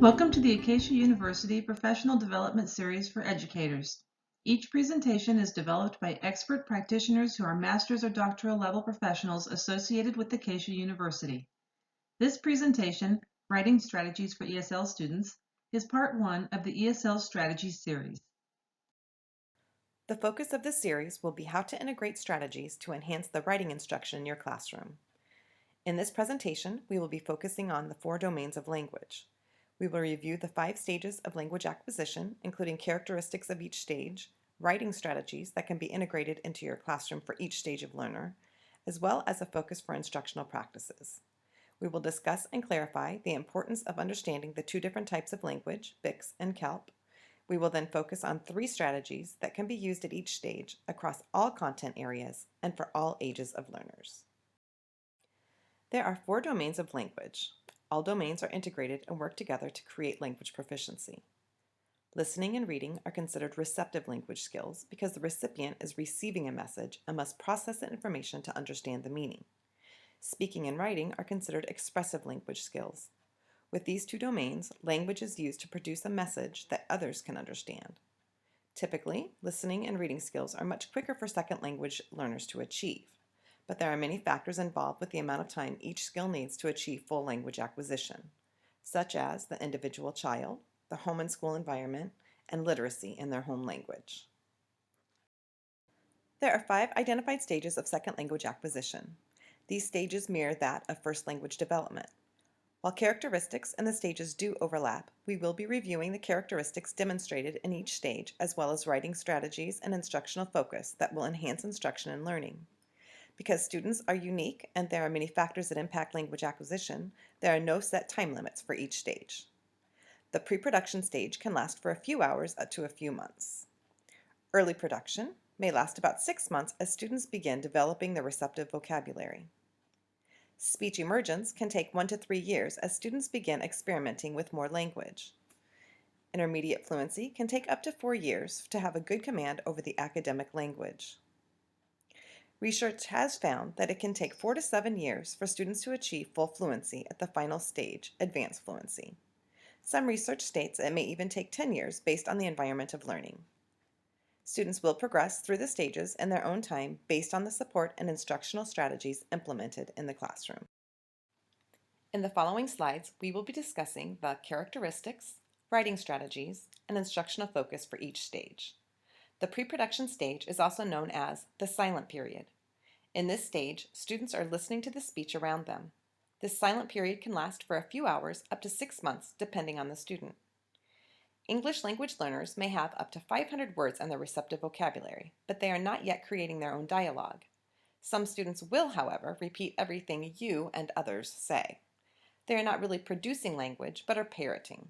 Welcome to the Acacia University Professional Development Series for Educators. Each presentation is developed by expert practitioners who are master's or doctoral level professionals associated with Acacia University. This presentation, Writing Strategies for ESL Students, is part one of the ESL Strategies series. The focus of this series will be how to integrate strategies to enhance the writing instruction in your classroom. In this presentation, we will be focusing on the 4 domains of language. We will review the 5 stages of language acquisition, including characteristics of each stage, writing strategies that can be integrated into your classroom for each stage of learner, as well as a focus for instructional practices. We will discuss and clarify the importance of understanding the 2 different types of language, BICS and KELP. We will then focus on 3 strategies that can be used at each stage across all content areas and for all ages of learners. There are 4 domains of language. All domains are integrated and work together to create language proficiency. Listening and reading are considered receptive language skills because the recipient is receiving a message and must process the information to understand the meaning. Speaking and writing are considered expressive language skills. With these 2 domains, language is used to produce a message that others can understand. Typically, listening and reading skills are much quicker for second language learners to achieve, but there are many factors involved with the amount of time each skill needs to achieve full language acquisition, such as the individual child, the home and school environment, and literacy in their home language. There are 5 identified stages of second language acquisition. These stages mirror that of first language development. While characteristics and the stages do overlap, we will be reviewing the characteristics demonstrated in each stage as well as writing strategies and instructional focus that will enhance instruction and learning. Because students are unique and there are many factors that impact language acquisition, there are no set time limits for each stage. The pre-production stage can last for a few hours up to a few months. Early production may last about 6 months as students begin developing their receptive vocabulary. Speech emergence can take 1 to 3 years as students begin experimenting with more language. Intermediate fluency can take up to 4 years to have a good command over the academic language. Research has found that it can take 4 to 7 years for students to achieve full fluency at the final stage, advanced fluency. Some research states it may even take 10 years based on the environment of learning. Students will progress through the stages in their own time based on the support and instructional strategies implemented in the classroom. In the following slides, we will be discussing the characteristics, writing strategies, and instructional focus for each stage. The pre-production stage is also known as the silent period. In this stage, students are listening to the speech around them. This silent period can last for a few hours up to 6 months depending on the student. English language learners may have up to 500 words in their receptive vocabulary, but they are not yet creating their own dialogue. Some students will, however, repeat everything you and others say. They are not really producing language, but are parroting.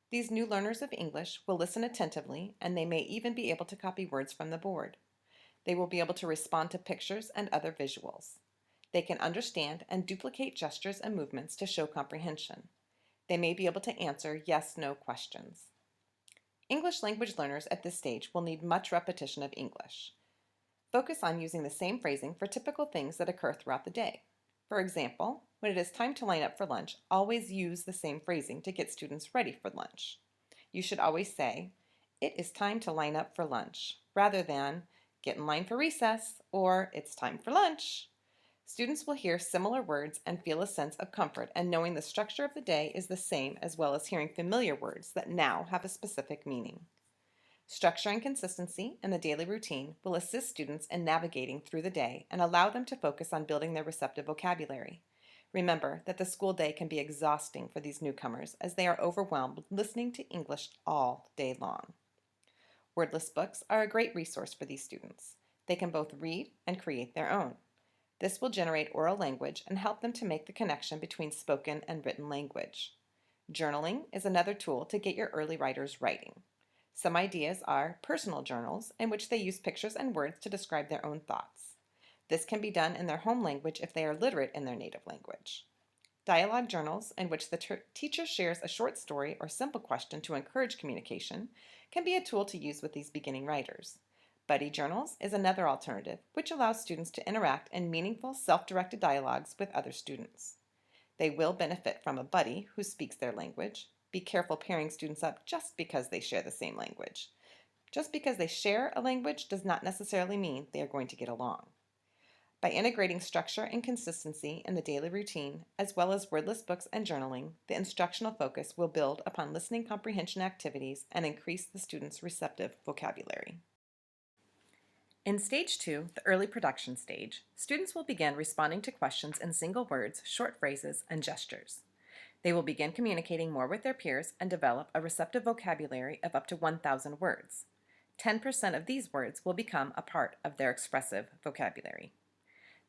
These new learners of English will listen attentively, and they may even be able to copy words from the board. They will be able to respond to pictures and other visuals. They can understand and duplicate gestures and movements to show comprehension. They may be able to answer yes/no questions. English language learners at this stage will need much repetition of English. Focus on using the same phrasing for typical things that occur throughout the day. For example, when it is time to line up for lunch, always use the same phrasing to get students ready for lunch. You should always say, "It is time to line up for lunch," rather than "Get in line for recess" or "It's time for lunch." Students will hear similar words and feel a sense of comfort and knowing the structure of the day is the same, as well as hearing familiar words that now have a specific meaning. Structure and consistency in the daily routine will assist students in navigating through the day and allow them to focus on building their receptive vocabulary. Remember that the school day can be exhausting for these newcomers as they are overwhelmed listening to English all day long. Wordless books are a great resource for these students. They can both read and create their own. This will generate oral language and help them to make the connection between spoken and written language. Journaling is another tool to get your early writers writing. Some ideas are personal journals, in which they use pictures and words to describe their own thoughts. This can be done in their home language if they are literate in their native language. Dialogue journals, in which the teacher shares a short story or simple question to encourage communication, can be a tool to use with these beginning writers. Buddy journals is another alternative, which allows students to interact in meaningful, self-directed dialogues with other students. They will benefit from a buddy who speaks their language. Be careful pairing students up just because they share the same language. Just because they share a language does not necessarily mean they are going to get along. By integrating structure and consistency in the daily routine, as well as wordless books and journaling, the instructional focus will build upon listening comprehension activities and increase the student's receptive vocabulary. In Stage 2, the early production stage, students will begin responding to questions in single words, short phrases, and gestures. They will begin communicating more with their peers and develop a receptive vocabulary of up to 1,000 words. 10% of these words will become a part of their expressive vocabulary.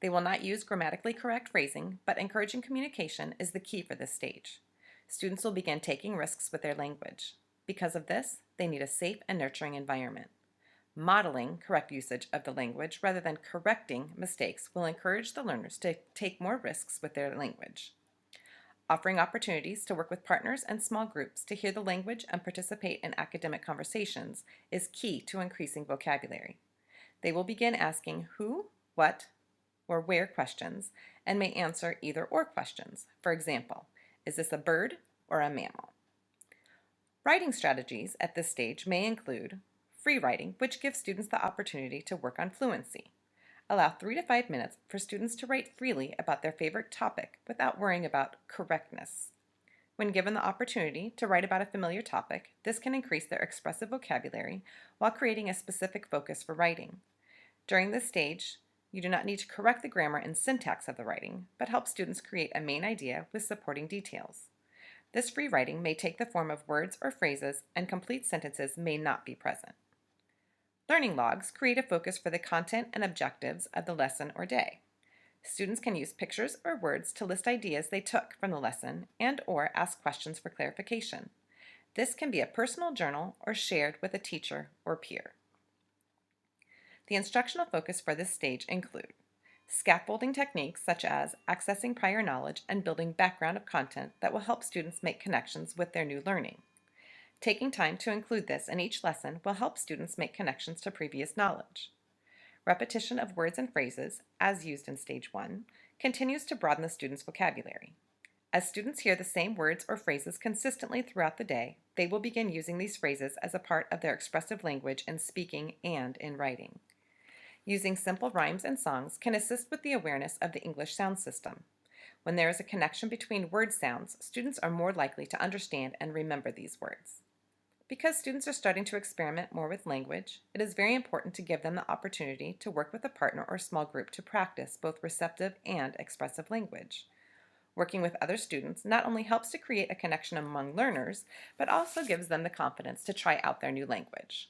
They will not use grammatically correct phrasing, but encouraging communication is the key for this stage. Students will begin taking risks with their language. Because of this, they need a safe and nurturing environment. Modeling correct usage of the language rather than correcting mistakes will encourage the learners to take more risks with their language. Offering opportunities to work with partners and small groups to hear the language and participate in academic conversations is key to increasing vocabulary. They will begin asking who, what, or where questions and may answer either or questions. For example, is this a bird or a mammal? Writing strategies at this stage may include free writing, which gives students the opportunity to work on fluency. Allow 3 to 5 minutes for students to write freely about their favorite topic without worrying about correctness. When given the opportunity to write about a familiar topic, this can increase their expressive vocabulary while creating a specific focus for writing. During this stage, you do not need to correct the grammar and syntax of the writing, but help students create a main idea with supporting details. This free writing may take the form of words or phrases, and complete sentences may not be present. Learning logs create a focus for the content and objectives of the lesson or day. Students can use pictures or words to list ideas they took from the lesson and/or ask questions for clarification. This can be a personal journal or shared with a teacher or peer. The instructional focus for this stage include scaffolding techniques such as accessing prior knowledge and building background of content that will help students make connections with their new learning. Taking time to include this in each lesson will help students make connections to previous knowledge. Repetition of words and phrases, as used in Stage 1, continues to broaden the student's vocabulary. As students hear the same words or phrases consistently throughout the day, they will begin using these phrases as a part of their expressive language in speaking and in writing. Using simple rhymes and songs can assist with the awareness of the English sound system. When there is a connection between word sounds, students are more likely to understand and remember these words. Because students are starting to experiment more with language, it is very important to give them the opportunity to work with a partner or small group to practice both receptive and expressive language. Working with other students not only helps to create a connection among learners, but also gives them the confidence to try out their new language.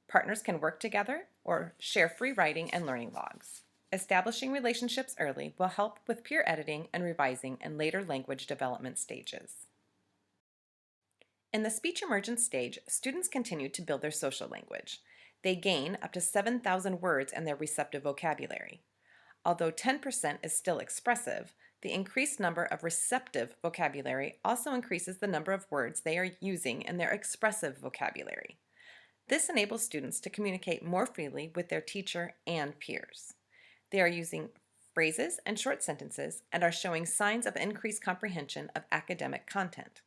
Partners can work together or share free writing and learning logs. Establishing relationships early will help with peer editing and revising in later language development stages. In the speech emergence stage, students continue to build their social language. They gain up to 7,000 words in their receptive vocabulary. Although 10% is still expressive, the increased number of receptive vocabulary also increases the number of words they are using in their expressive vocabulary. This enables students to communicate more freely with their teacher and peers. They are using phrases and short sentences and are showing signs of increased comprehension of academic content.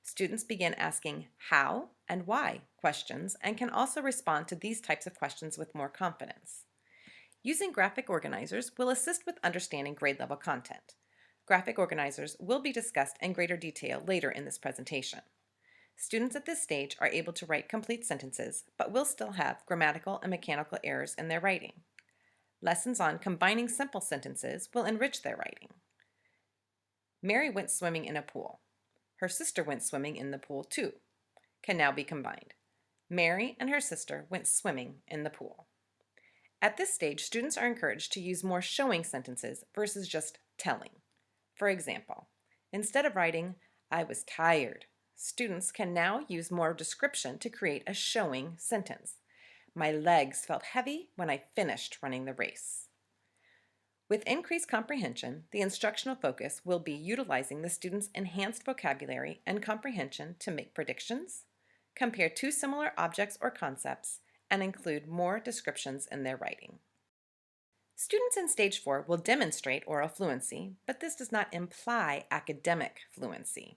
Students begin asking how and why questions and can also respond to these types of questions with more confidence. Using graphic organizers will assist with understanding grade level content. Graphic organizers will be discussed in greater detail later in this presentation. Students at this stage are able to write complete sentences, but will still have grammatical and mechanical errors in their writing. Lessons on combining simple sentences will enrich their writing. Mary went swimming in a pool. Her sister went swimming in the pool too. Can now be combined. Mary and her sister went swimming in the pool. At this stage, students are encouraged to use more showing sentences versus just telling. For example, instead of writing, I was tired, students can now use more description to create a showing sentence. My legs felt heavy when I finished running the race. With increased comprehension, the instructional focus will be utilizing the students' enhanced vocabulary and comprehension to make predictions, compare two similar objects or concepts, and include more descriptions in their writing. Students in Stage 4 will demonstrate oral fluency, but this does not imply academic fluency.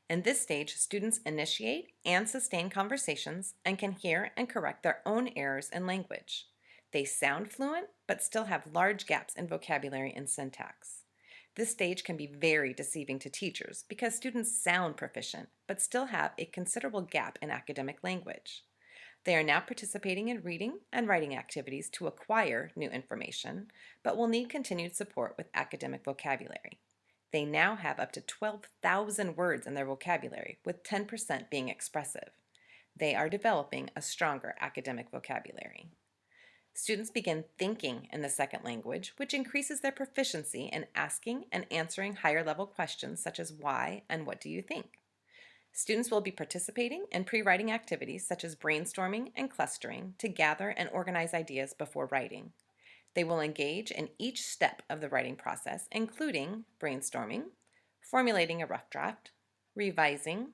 In this stage, students initiate and sustain conversations and can hear and correct their own errors in language. They sound fluent, but still have large gaps in vocabulary and syntax. This stage can be very deceiving to teachers because students sound proficient, but still have a considerable gap in academic language. They are now participating in reading and writing activities to acquire new information, but will need continued support with academic vocabulary. They now have up to 12,000 words in their vocabulary, with 10% being expressive. They are developing a stronger academic vocabulary. Students begin thinking in the second language, which increases their proficiency in asking and answering higher level questions such as why and what do you think. Students will be participating in pre-writing activities such as brainstorming and clustering to gather and organize ideas before writing. They will engage in each step of the writing process, including brainstorming, formulating a rough draft, revising,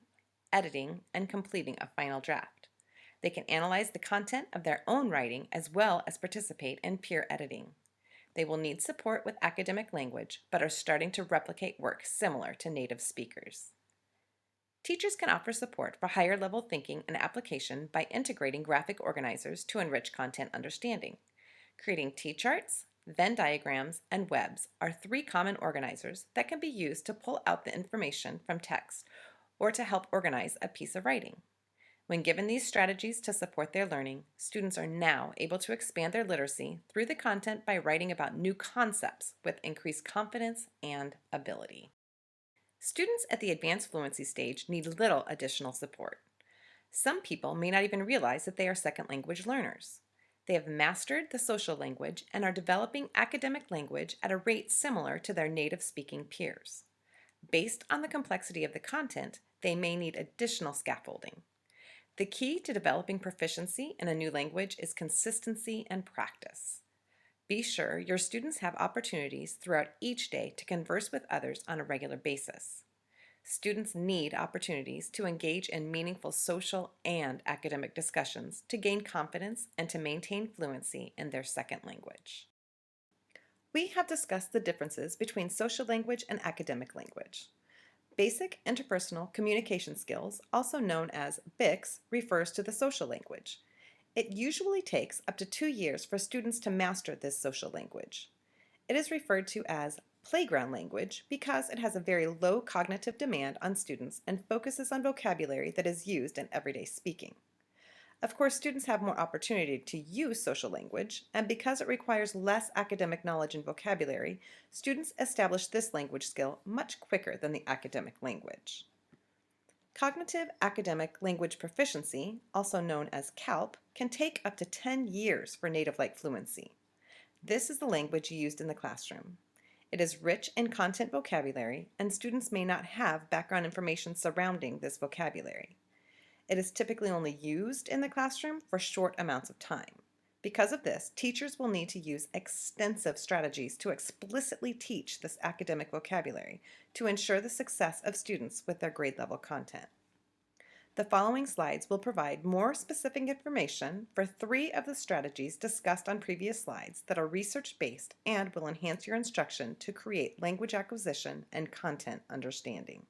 editing, and completing a final draft. They can analyze the content of their own writing as well as participate in peer editing. They will need support with academic language, but are starting to replicate work similar to native speakers. Teachers can offer support for higher level thinking and application by integrating graphic organizers to enrich content understanding. Creating T-charts, Venn diagrams, and webs are three common organizers that can be used to pull out the information from text or to help organize a piece of writing. When given these strategies to support their learning, students are now able to expand their literacy through the content by writing about new concepts with increased confidence and ability. Students at the advanced fluency stage need little additional support. Some people may not even realize that they are second language learners. They have mastered the social language and are developing academic language at a rate similar to their native speaking peers. Based on the complexity of the content, they may need additional scaffolding. The key to developing proficiency in a new language is consistency and practice. Be sure your students have opportunities throughout each day to converse with others on a regular basis. Students need opportunities to engage in meaningful social and academic discussions to gain confidence and to maintain fluency in their second language. We have discussed the differences between social language and academic language. Basic interpersonal communication skills, also known as BICS, refers to the social language. It usually takes up to 2 years for students to master this social language. It is referred to as playground language because it has a very low cognitive demand on students and focuses on vocabulary that is used in everyday speaking. Of course, students have more opportunity to use social language, and because it requires less academic knowledge and vocabulary, students establish this language skill much quicker than the academic language. Cognitive academic language proficiency, also known as CALP, can take up to 10 years for native-like fluency. This is the language used in the classroom. It is rich in content vocabulary, and students may not have background information surrounding this vocabulary. It is typically only used in the classroom for short amounts of time. Because of this, teachers will need to use extensive strategies to explicitly teach this academic vocabulary to ensure the success of students with their grade level content. The following slides will provide more specific information for 3 of the strategies discussed on previous slides that are research-based and will enhance your instruction to create language acquisition and content understanding.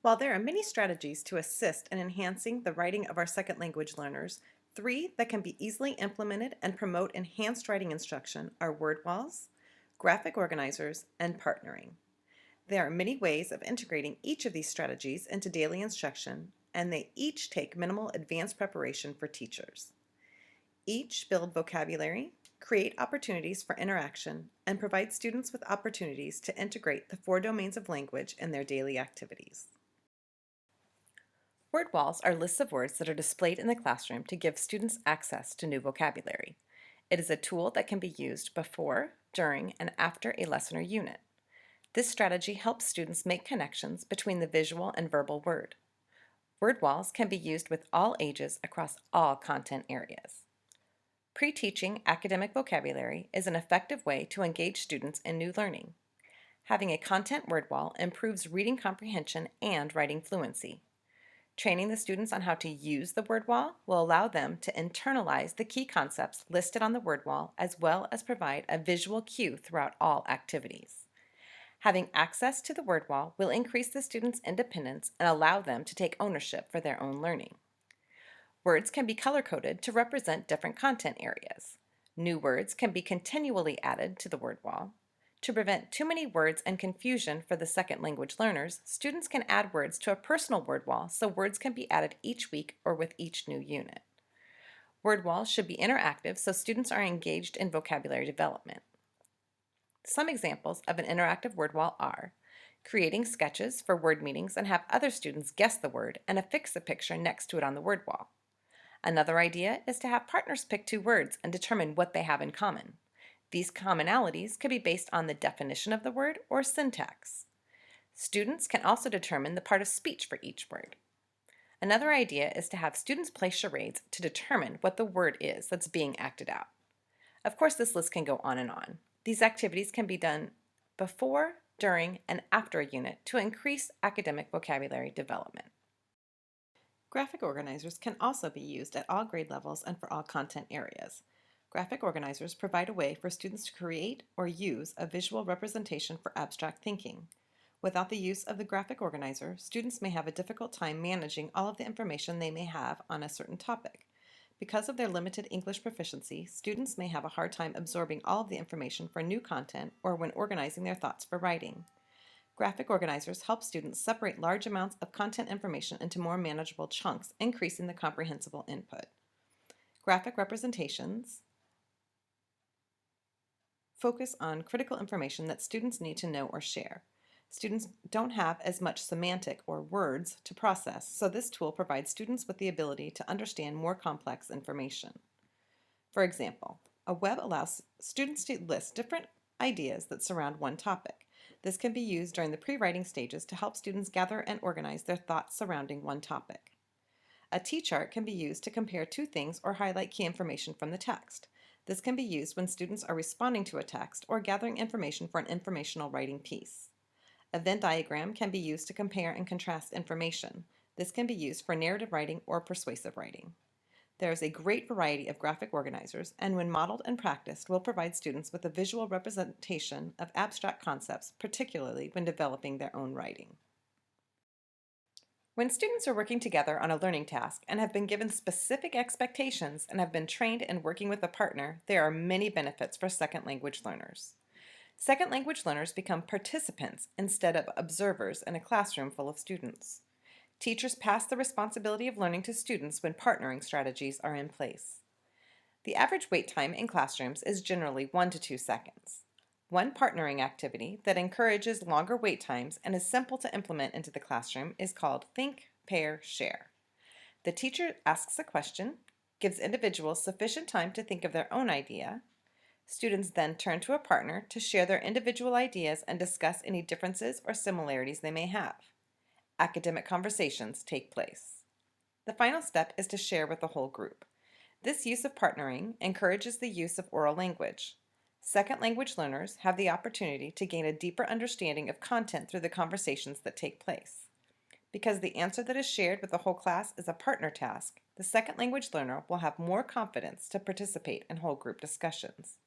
While there are many strategies to assist in enhancing the writing of our second language learners, 3 that can be easily implemented and promote enhanced writing instruction are word walls, graphic organizers, and partnering. There are many ways of integrating each of these strategies into daily instruction, and they each take minimal advanced preparation for teachers. Each build vocabulary, create opportunities for interaction, and provide students with opportunities to integrate the 4 domains of language in their daily activities. Word walls are lists of words that are displayed in the classroom to give students access to new vocabulary. It is a tool that can be used before, during, and after a lesson or unit. This strategy helps students make connections between the visual and verbal word. Word walls can be used with all ages across all content areas. Pre-teaching academic vocabulary is an effective way to engage students in new learning. Having a content word wall improves reading comprehension and writing fluency. Training the students on how to use the word wall will allow them to internalize the key concepts listed on the word wall as well as provide a visual cue throughout all activities. Having access to the word wall will increase the students' independence and allow them to take ownership for their own learning. Words can be color-coded to represent different content areas. New words can be continually added to the word wall. To prevent too many words and confusion for the second language learners, students can add words to a personal word wall so words can be added each week or with each new unit. Word walls should be interactive so students are engaged in vocabulary development. Some examples of an interactive word wall are creating sketches for word meanings and have other students guess the word and affix a picture next to it on the word wall. Another idea is to have partners pick two words and determine what they have in common. These commonalities could be based on the definition of the word or syntax. Students can also determine the part of speech for each word. Another idea is to have students play charades to determine what the word is that's being acted out. Of course, this list can go on and on. These activities can be done before, during, and after a unit to increase academic vocabulary development. Graphic organizers can also be used at all grade levels and for all content areas. Graphic organizers provide a way for students to create or use a visual representation for abstract thinking. Without the use of the graphic organizer, students may have a difficult time managing all of the information they may have on a certain topic. Because of their limited English proficiency, students may have a hard time absorbing all of the information for new content or when organizing their thoughts for writing. Graphic organizers help students separate large amounts of content information into more manageable chunks, increasing the comprehensible input. Graphic representations focus on critical information that students need to know or share. Students don't have as much semantic or words to process, so this tool provides students with the ability to understand more complex information. For example, a web allows students to list different ideas that surround one topic. This can be used during the pre-writing stages to help students gather and organize their thoughts surrounding one topic. A T-chart can be used to compare two things or highlight key information from the text. This can be used when students are responding to a text or gathering information for an informational writing piece. A Venn diagram can be used to compare and contrast information. This can be used for narrative writing or persuasive writing. There is a great variety of graphic organizers, and when modeled and practiced, will provide students with a visual representation of abstract concepts, particularly when developing their own writing. When students are working together on a learning task and have been given specific expectations and have been trained in working with a partner, there are many benefits for second language learners. Second language learners become participants instead of observers in a classroom full of students. Teachers pass the responsibility of learning to students when partnering strategies are in place. The average wait time in classrooms is generally 1 to 2 seconds. One partnering activity that encourages longer wait times and is simple to implement into the classroom is called Think, Pair, Share. The teacher asks a question, gives individuals sufficient time to think of their own idea. Students then turn to a partner to share their individual ideas and discuss any differences or similarities they may have. Academic conversations take place. The final step is to share with the whole group. This use of partnering encourages the use of oral language. Second language learners have the opportunity to gain a deeper understanding of content through the conversations that take place. Because the answer that is shared with the whole class is a partner task, the second language learner will have more confidence to participate in whole group discussions.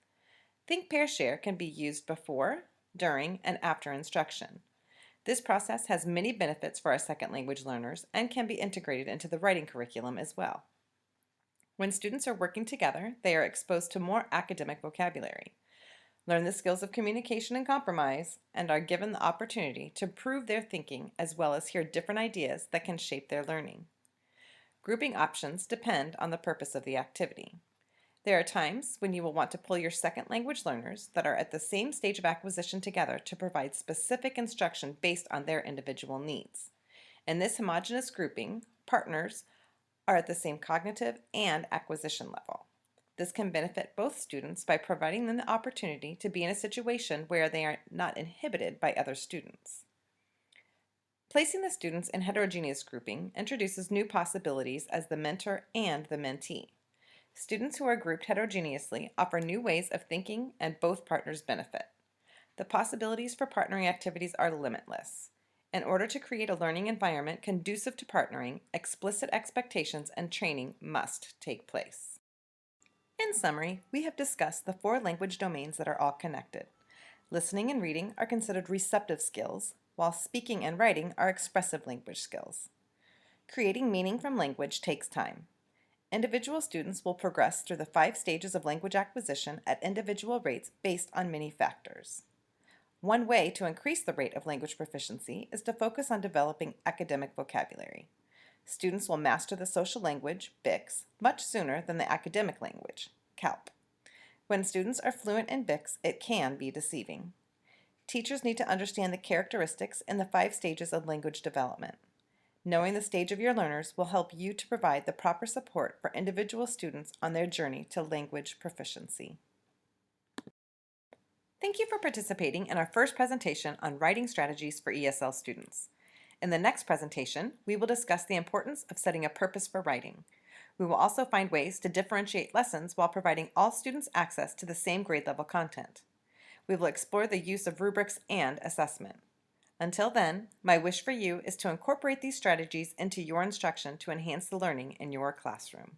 Think, Pair, Share can be used before, during, and after instruction. This process has many benefits for our second language learners and can be integrated into the writing curriculum as well. When students are working together, they are exposed to more academic vocabulary, learn the skills of communication and compromise, and are given the opportunity to prove their thinking as well as hear different ideas that can shape their learning. Grouping options depend on the purpose of the activity. There are times when you will want to pull your second language learners that are at the same stage of acquisition together to provide specific instruction based on their individual needs. In this homogeneous grouping, partners are at the same cognitive and acquisition level. This can benefit both students by providing them the opportunity to be in a situation where they are not inhibited by other students. Placing the students in heterogeneous grouping introduces new possibilities as the mentor and the mentee. Students who are grouped heterogeneously offer new ways of thinking and both partners benefit. The possibilities for partnering activities are limitless. In order to create a learning environment conducive to partnering, explicit expectations and training must take place. In summary, we have discussed the 4 language domains that are all connected. Listening and reading are considered receptive skills, while speaking and writing are expressive language skills. Creating meaning from language takes time. Individual students will progress through the 5 stages of language acquisition at individual rates based on many factors. One way to increase the rate of language proficiency is to focus on developing academic vocabulary. Students will master the social language, BICS, much sooner than the academic language, CALP. When students are fluent in BICS, it can be deceiving. Teachers need to understand the characteristics in the 5 stages of language development. Knowing the stage of your learners will help you to provide the proper support for individual students on their journey to language proficiency. Thank you for participating in our first presentation on writing strategies for ESL students. In the next presentation, we will discuss the importance of setting a purpose for writing. We will also find ways to differentiate lessons while providing all students access to the same grade level content. We will explore the use of rubrics and assessment. Until then, my wish for you is to incorporate these strategies into your instruction to enhance the learning in your classroom.